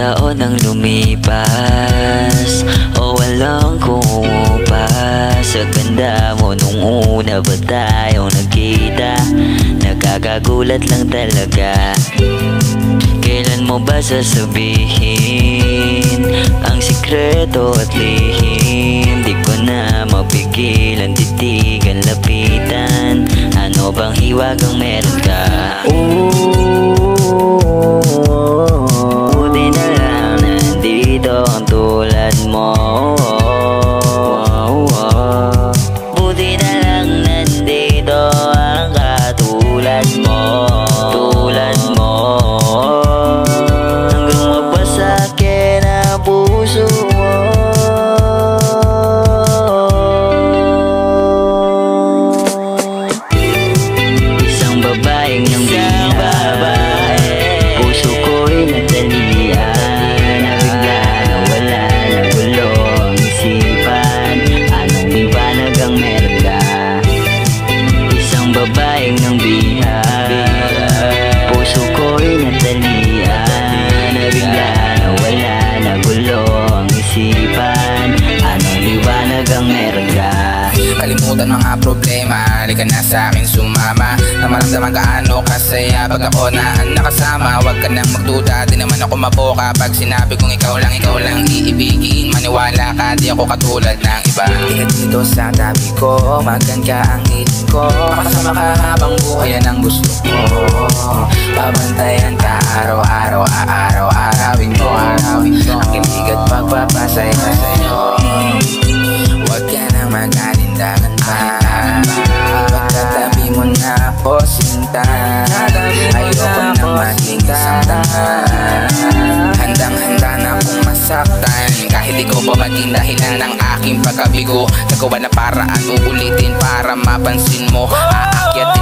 Taon ang lumipas o walang kumupas. Sa ganda mo nung una ba tayong nagkita? Nakakagulat lang talaga. Kailan mo ba sasabihin ang sikreto at lihim? Di ko na mapigilan, titigan, lapitan. Ano bang hiwag ang meron ka? Buti na lang nandito ang tulad mo. Buti na lang nandito ang katulad mo. Tulad mo, hanggang magpasakin ang puso mo. Isang babaeng nang puso ko'y natalian. Nabigla na wala na gulo ang isipan. Anong liwanag ang meron ka? Isang babaeng nang puso ko'y natalian. Nabigla na wala na gulo ang isipan. Anong liwanag ang meron ka? Kalimutan mga problema, halika na sa'kin sumama. Na maramdaman gaano kasaya pag ako na ang nakasama. Huwag ka nang magduda, di naman ako maboka. Pag sinabi kong ikaw lang iibigin. Maniwala ka, di ako katulad ng iba. Ika dito sa tabi ko, maganda ang ngiti ko. Makasama ka habang buhay, yan ang gusto ko. Babantayan ka araw-araw, aaraw-arawin ko. Ang kilig at pagpapasaya sa'yo. Huwag ka nang mag-alindangan pa. Pagkatabi mo na ako, sinta. Ayoko nang maging isang tanga. Handang-handa na akong masaktan. Kahit ikaw pa maging dahilan ng aking pagkabigo. Nagawa na paraan, uulitin para mapansin mo. Aakyat